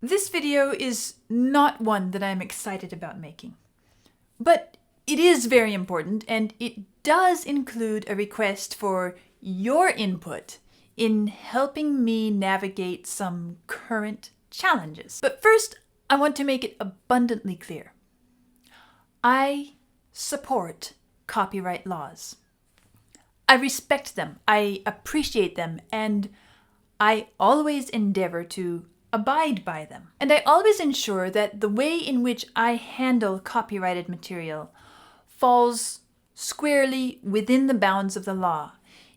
This video is not one that I'm excited about making, but it is very important and it does include a request for your input in helping me navigate some current challenges. But first, I want to make it abundantly clear. I support copyright laws. I respect them, I appreciate them, and I always endeavor to abide by them. And I always ensure that the way in which I handle copyrighted material falls squarely within the bounds of the law,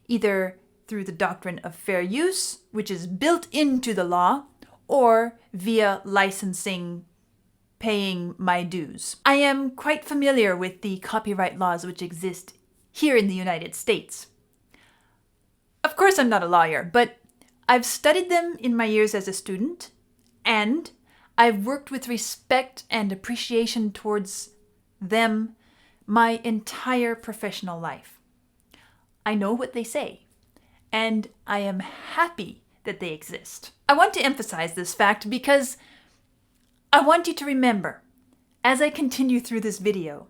either through the doctrine of fair use, which is built into the law, or via licensing, paying my dues. I am quite familiar with the copyright laws which exist here in the United States. Of course, I'm not a lawyer, but I've studied them in my years as a student, and I've worked with respect and appreciation towards them my entire professional life. I know what they say, and I am happy that they exist. I want to emphasize this fact because I want you to remember, as I continue through this video,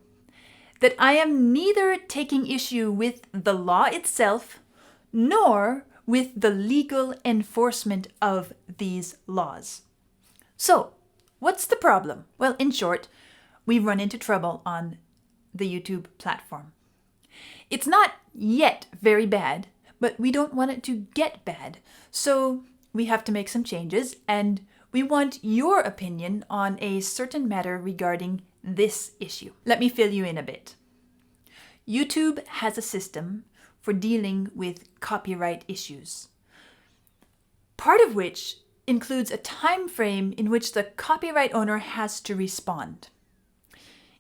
that I am neither taking issue with the law itself, nor with the legal enforcement of these laws. So, what's the problem? Well, in short, we run into trouble on the YouTube platform. It's not yet very bad, but we don't want it to get bad. So we have to make some changes, and we want your opinion on a certain matter regarding this issue. Let me fill you in a bit. YouTube has a system for dealing with copyright issues, part of which includes a time frame in which the copyright owner has to respond.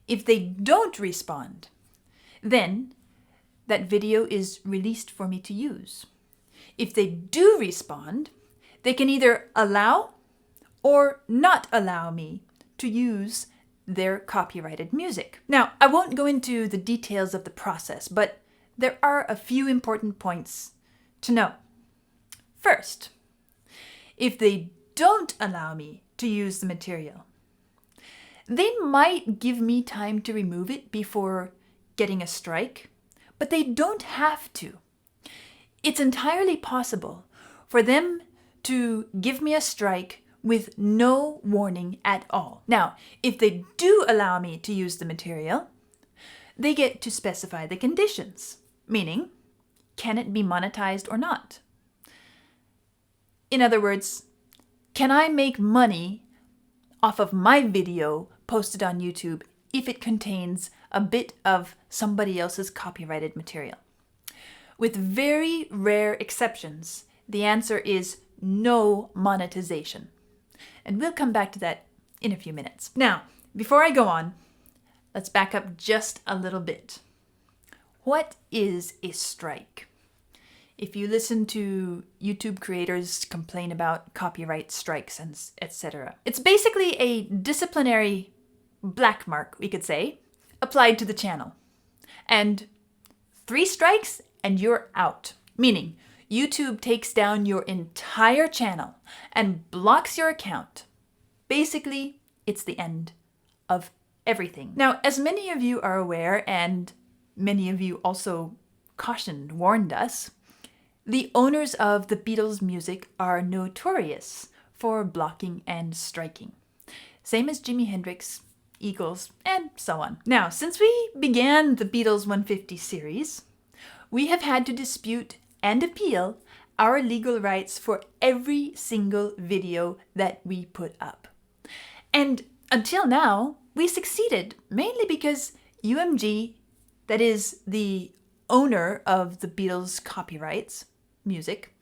If they don't respond, then that video is released for me to use. If they do respond, they can either allow or not allow me to use their copyrighted music. Now, I won't go into the details of the process, but there are a few important points to know. First, if they don't allow me to use the material, they might give me time to remove it before getting a strike, but they don't have to. It's entirely possible for them to give me a strike with no warning at all. Now, if they do allow me to use the material, they get to specify the conditions, meaning, can it be monetized or not? In other words, can I make money off of my video posted on YouTube if it contains a bit of somebody else's copyrighted material? With very rare exceptions, the answer is no monetization. And we'll come back to that in a few minutes. Now, before I go on, let's back up just a little bit. What is a strike? If you listen to YouTube creators complain about copyright strikes and etc., it's basically a disciplinary black mark, we could say, applied to the channel. And 3 strikes and you're out. Meaning, YouTube takes down your entire channel and blocks your account. Basically, it's the end of everything. Now, as many of you are aware, and many of you also warned us, the owners of the Beatles' music are notorious for blocking and striking. Same as Jimi Hendrix, Eagles, and so on. Now, since we began the Beatles 150 series, we have had to dispute and appeal our legal rights for every single video that we put up. And until now, we succeeded, mainly because UMG, that is the owner of the Beatles' copyrights, music,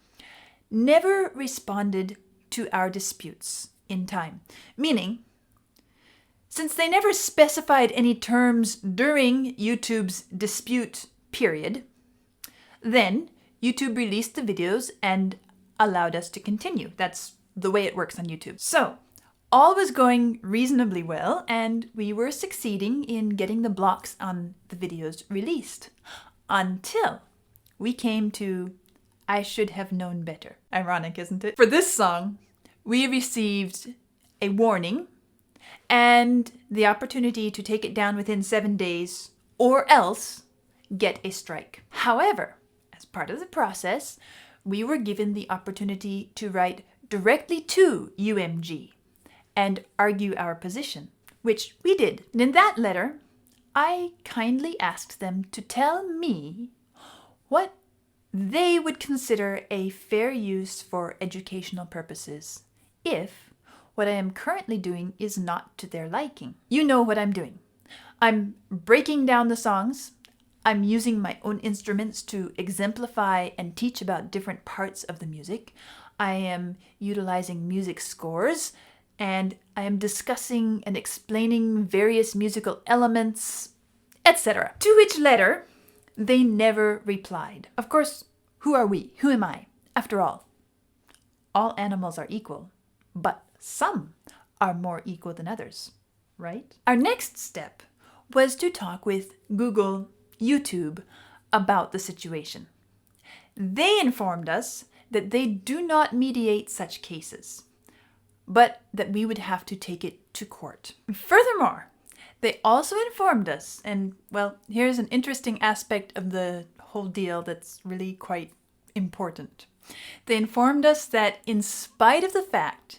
never responded to our disputes in time. Meaning, since they never specified any terms during YouTube's dispute period, then YouTube released the videos and allowed us to continue. That's the way it works on YouTube. So, all was going reasonably well, and we were succeeding in getting the blocks on the videos released. Until we came to I Should Have Known Better. Ironic, isn't it? For this song, we received a warning and the opportunity to take it down within 7 days or else get a strike. However, as part of the process, we were given the opportunity to write directly to UMG and argue our position, which we did. And in that letter, I kindly asked them to tell me what they would consider a fair use for educational purposes if what I am currently doing is not to their liking. You know what I'm doing. I'm breaking down the songs. I'm using my own instruments to exemplify and teach about different parts of the music. I am utilizing music scores, and I am discussing and explaining various musical elements, etc. To which letter they never replied. Of course, who are we? Who am I? After all animals are equal, but some are more equal than others, right? Our next step was to talk with Google, YouTube about the situation. They informed us that they do not mediate such cases, but that we would have to take it to court. Furthermore, they also informed us, and well, here's an interesting aspect of the whole deal that's really quite important. They informed us that in spite of the fact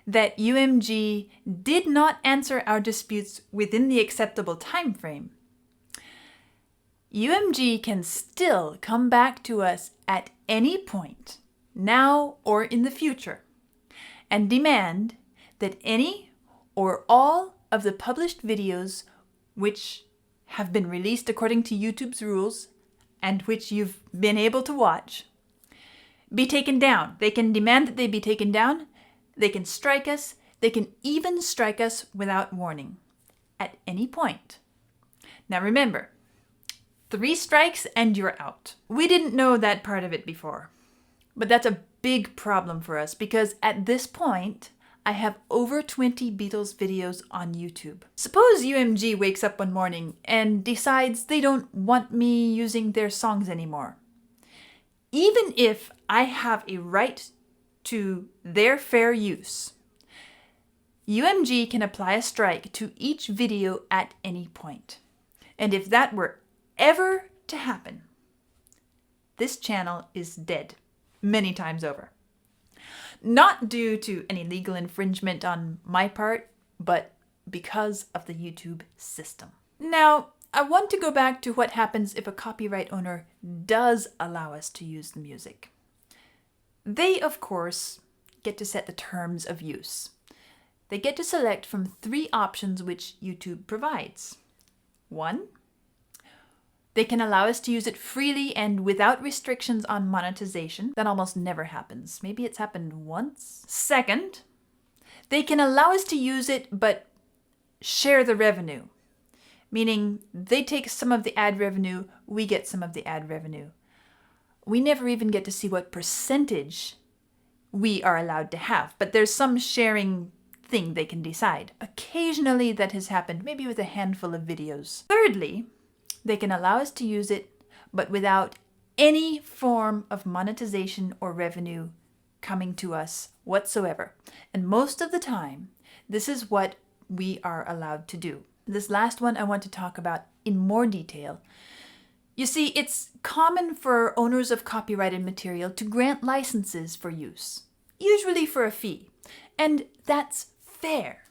that UMG did not answer our disputes within the acceptable time frame, UMG can still come back to us at any point, now or in the future, and demand that any or all of the published videos which have been released according to YouTube's rules and which you've been able to watch be taken down. They can demand that they be taken down. They can strike us. They can even strike us without warning at any point. Now remember, 3 strikes and you're out. We didn't know that part of it before, but that's a big problem for us because at this point, I have over 20 Beatles videos on YouTube. Suppose UMG wakes up one morning and decides they don't want me using their songs anymore. Even if I have a right to their fair use, UMG can apply a strike to each video at any point. And if that were ever to happen, this channel is dead many times over. Not due to any legal infringement on my part, but because of the YouTube system. Now, I want to go back to what happens if a copyright owner does allow us to use the music. They, of course, get to set the terms of use. They get to select from 3 options which YouTube provides. 1, they can allow us to use it freely and without restrictions on monetization. That almost never happens. Maybe it's happened once. 2nd, they can allow us to use it but share the revenue. Meaning they take some of the ad revenue, we get some of the ad revenue. We never even get to see what percentage we are allowed to have, but there's some sharing thing they can decide. Occasionally that has happened, maybe with a handful of videos. Thirdly, they can allow us to use it, but without any form of monetization or revenue coming to us whatsoever. And most of the time, this is what we are allowed to do. This last one I want to talk about in more detail. You see, it's common for owners of copyrighted material to grant licenses for use, usually for a fee, and that's fair.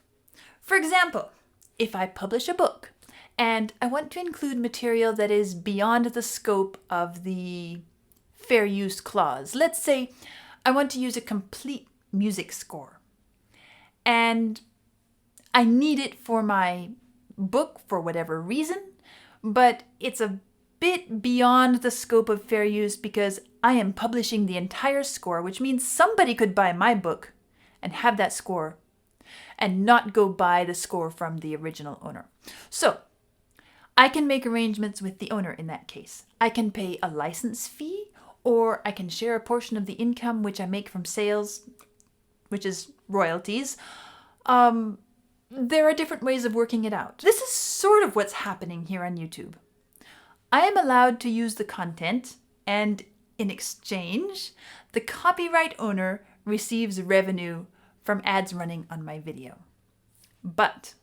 For example, if I publish a book and I want to include material that is beyond the scope of the fair use clause, let's say I want to use a complete music score, and I need it for my book for whatever reason, but it's a bit beyond the scope of fair use because I am publishing the entire score, which means somebody could buy my book and have that score and not go buy the score from the original owner. So I can make arrangements with the owner in that case. I can pay a license fee, or I can share a portion of the income which I make from sales, which is royalties. There are different ways of working it out. This is sort of what's happening here on YouTube. I am allowed to use the content, and in exchange, the copyright owner receives revenue from ads running on my video. But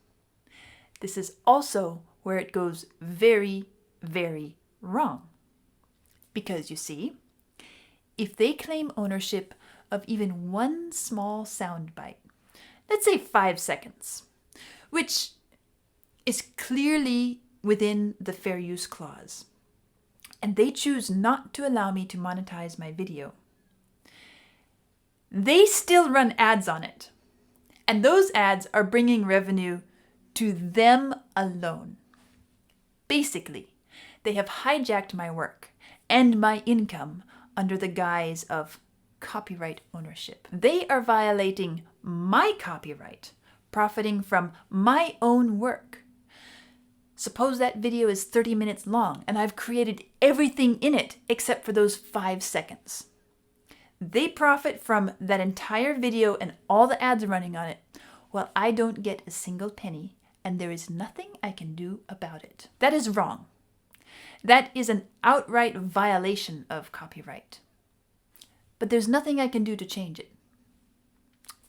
this is also where it goes very, very wrong. Because you see, if they claim ownership of even one small soundbite, let's say 5 seconds, which is clearly within the fair use clause, and they choose not to allow me to monetize my video, they still run ads on it. And those ads are bringing revenue to them alone. Basically, they have hijacked my work and my income under the guise of copyright ownership. They are violating my copyright, profiting from my own work. Suppose that video is 30 minutes long and I've created everything in it except for those 5 seconds. They profit from that entire video and all the ads running on it, while I don't get a single penny, and there is nothing I can do about it. That is wrong. That is an outright violation of copyright. But there's nothing I can do to change it.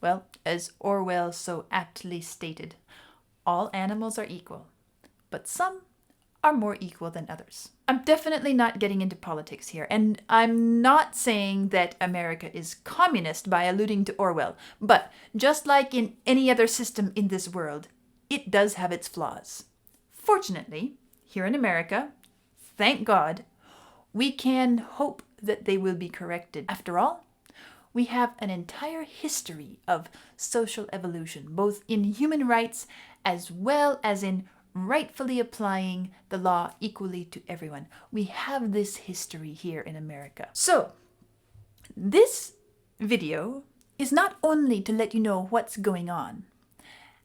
Well, as Orwell so aptly stated, all animals are equal, but some are more equal than others. I'm definitely not getting into politics here, and I'm not saying that America is communist by alluding to Orwell, but just like in any other system in this world, it does have its flaws. Fortunately, here in America, thank God, we can hope that they will be corrected. After all, we have an entire history of social evolution, both in human rights as well as in rightfully applying the law equally to everyone. We have this history here in America. So, this video is not only to let you know what's going on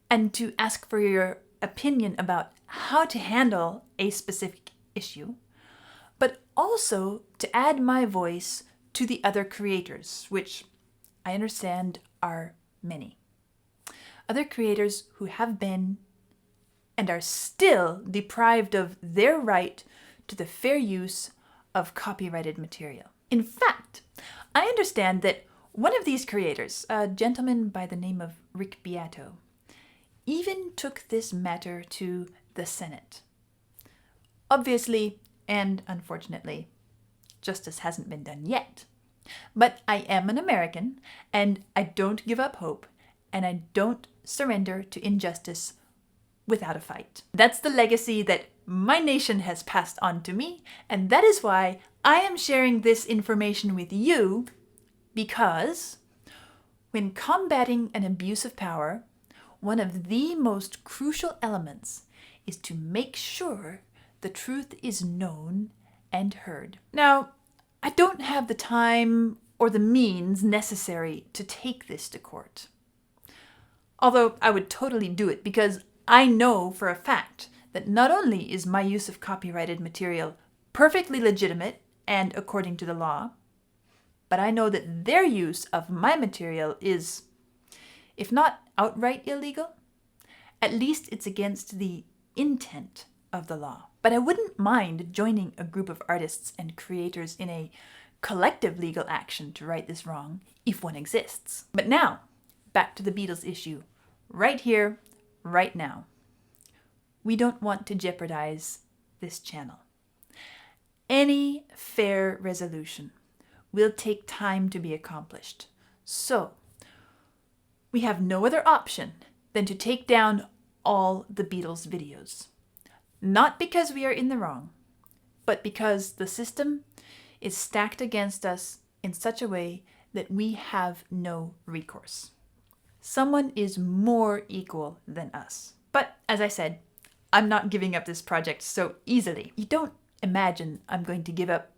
and to ask for your opinion about how to handle a specific issue, but also to add my voice to the other creators, which I understand are many. Other creators who have been and are still deprived of their right to the fair use of copyrighted material. In fact, I understand that one of these creators, a gentleman by the name of Rick Beato, even took this matter to the Senate. Obviously, and unfortunately, justice hasn't been done yet. But I am an American, and I don't give up hope, and I don't surrender to injustice without a fight. That's the legacy that my nation has passed on to me, and that is why I am sharing this information with you, because when combating an abuse of power, one of the most crucial elements is to make sure the truth is known and heard. Now, I don't have the time or the means necessary to take this to court. Although I would totally do it because I know for a fact that not only is my use of copyrighted material perfectly legitimate and according to the law, but I know that their use of my material is, if not outright illegal, at least it's against the intent of the law. But I wouldn't mind joining a group of artists and creators in a collective legal action to right this wrong, if one exists. But now, back to the Beatles issue, right here, right now. We don't want to jeopardize this channel. Any fair resolution will take time to be accomplished. So, we have no other option than to take down all the Beatles videos. Not because we are in the wrong, but because the system is stacked against us in such a way that we have no recourse. Someone is more equal than us. But as I said, I'm not giving up this project so easily. You don't imagine I'm going to give up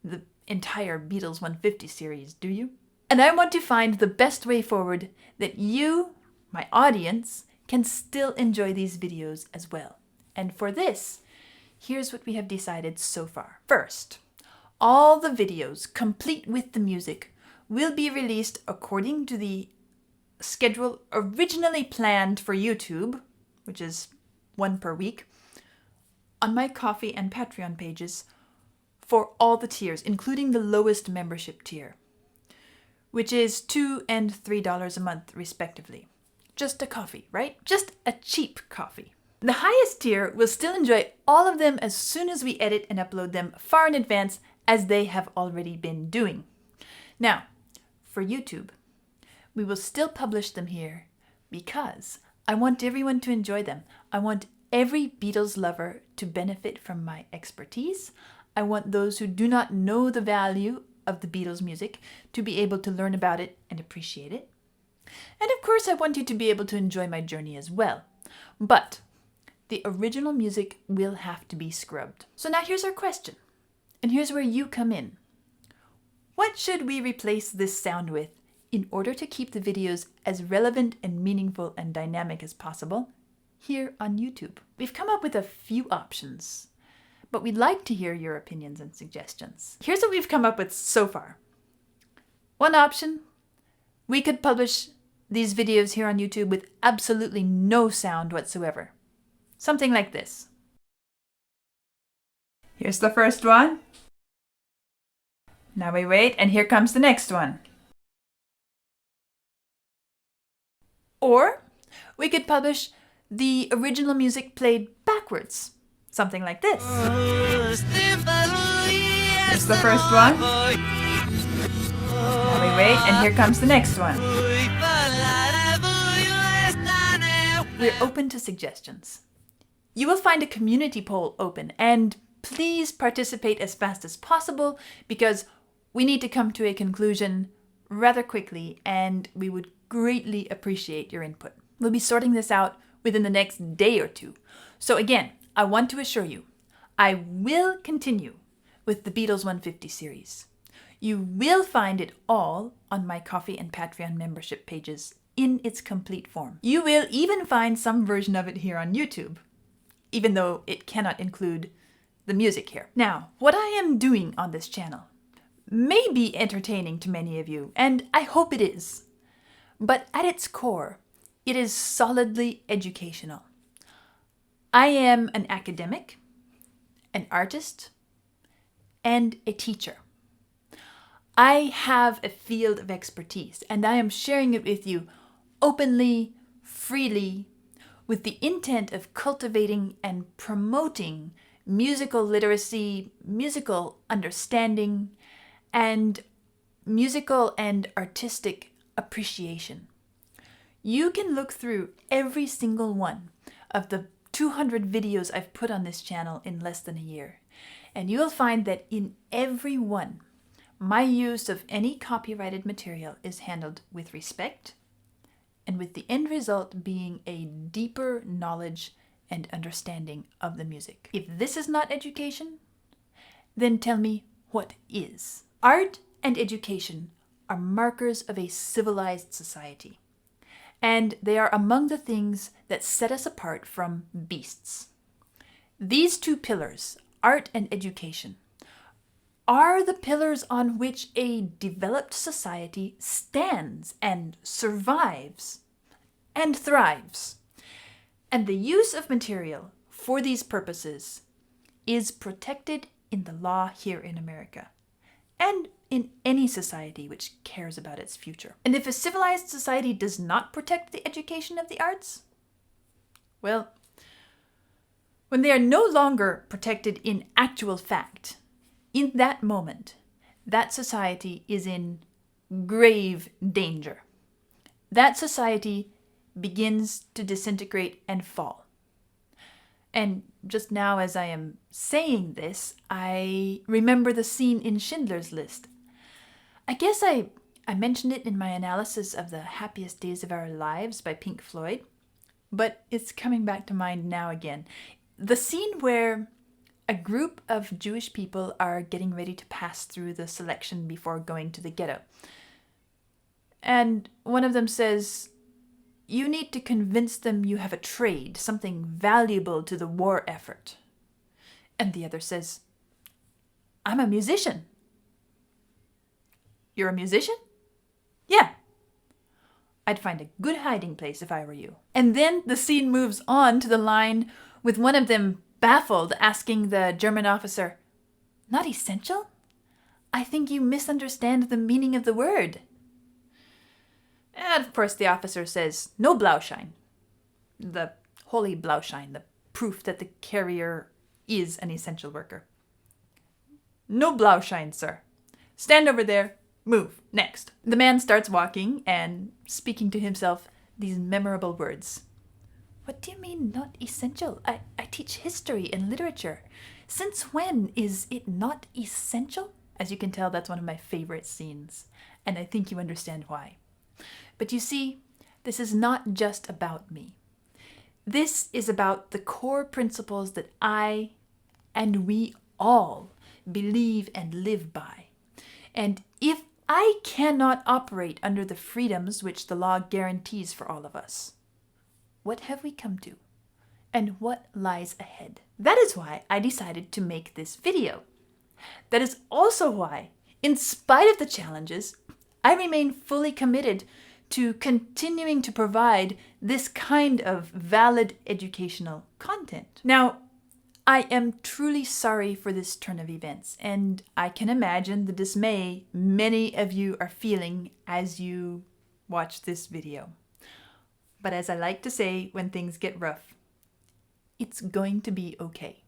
the entire Beatles 150 series, do you? And I want to find the best way forward that you, my audience, can still enjoy these videos as well. And for this, here's what we have decided so far. First, all the videos, complete with the music, will be released according to the schedule originally planned for YouTube, which is 1 per week, on my Ko-fi and Patreon pages for all the tiers, including the lowest membership tier. which is $2 and $3 a month, respectively. Just a coffee, right? Just a cheap coffee. The highest tier will still enjoy all of them as soon as we edit and upload them far in advance, as they have already been doing. Now, for YouTube, we will still publish them here because I want everyone to enjoy them. I want every Beatles lover to benefit from my expertise. I want those who do not know the value of the Beatles music to be able to learn about it and appreciate it. And of course, I want you to be able to enjoy my journey as well. But the original music will have to be scrubbed. So now here's our question. And here's where you come in. What should we replace this sound with in order to keep the videos as relevant and meaningful and dynamic as possible here on YouTube? We've come up with a few options, but we'd like to hear your opinions and suggestions. Here's what we've come up with so far. One option, we could publish these videos here on YouTube with absolutely no sound whatsoever. Something like this. Here's the first one. Now we wait, and here comes the next one. Or we could publish the original music played backwards. Something like this. Here's the first one. Now we wait, and here comes the next one. We're open to suggestions. You will find a community poll open, and please participate as fast as possible because we need to come to a conclusion rather quickly, and we would greatly appreciate your input. We'll be sorting this out within the next day or two. So again, I want to assure you, I will continue with the Beatles 150 series. You will find it all on my Ko-fi and Patreon membership pages in its complete form. You will even find some version of it here on YouTube, even though it cannot include the music here. Now, what I am doing on this channel may be entertaining to many of you, and I hope it is. But at its core, it is solidly educational. I am an academic, an artist, and a teacher. I have a field of expertise, and I am sharing it with you openly, freely, with the intent of cultivating and promoting musical literacy, musical understanding, and musical and artistic appreciation. You can look through every single one of the 200 videos I've put on this channel in less than a year, and you'll find that in every one, my use of any copyrighted material is handled with respect, and with the end result being a deeper knowledge and understanding of the music. If this is not education, then tell me what is. Art and education are markers of a civilized society, and they are among the things that set us apart from beasts. These two pillars, art and education, are the pillars on which a developed society stands and survives and thrives. And the use of material for these purposes is protected in the law here in America, and in any society which cares about its future. And if a civilized society does not protect the education of the arts, well, when they are no longer protected in actual fact, in that moment, that society is in grave danger. That society begins to disintegrate and fall. And just now, as I am saying this, I remember the scene in Schindler's List. I guess I mentioned it in my analysis of The Happiest Days of Our Lives by Pink Floyd, but it's coming back to mind now again. The scene where a group of Jewish people are getting ready to pass through the selection before going to the ghetto. And one of them says, "You need to convince them you have a trade, something valuable to the war effort." And the other says, "I'm a musician." "You're a musician?" "Yeah." "I'd find a good hiding place if I were you." And then the scene moves on to the line with one of them baffled, asking the German officer, "Not essential? I think you misunderstand the meaning of the word." And of course the officer says, no Blauschein. The holy Blauschein, the proof that the carrier is an essential worker. No Blauschein, sir. Stand over there. Move. Next. The man starts walking and speaking to himself these memorable words. What do you mean not essential? I teach history and literature. Since when is it not essential? As you can tell, that's one of my favorite scenes, and I think you understand why. But you see, this is not just about me. This is about the core principles that I and we all believe and live by. And if I cannot operate under the freedoms which the law guarantees for all of us, what have we come to? And what lies ahead? That is why I decided to make this video. That is also why, in spite of the challenges, I remain fully committed to continuing to provide this kind of valid educational content. Now, I am truly sorry for this turn of events, and I can imagine the dismay many of you are feeling as you watch this video. But as I like to say when things get rough, it's going to be okay.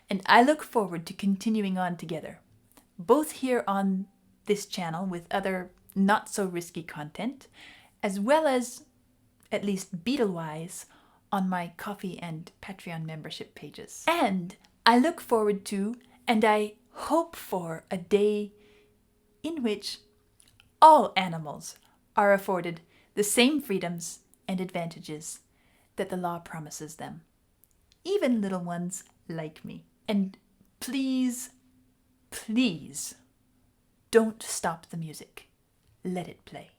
And I look forward to continuing on together, both here on this channel with other not so risky content, as well as, at least Beatle-wise, on my Ko-fi and Patreon membership pages. And I look forward to, and I hope for, a day in which all animals are afforded the same freedoms and advantages that the law promises them, even little ones like me. And please, please, don't stop the music. Let it play.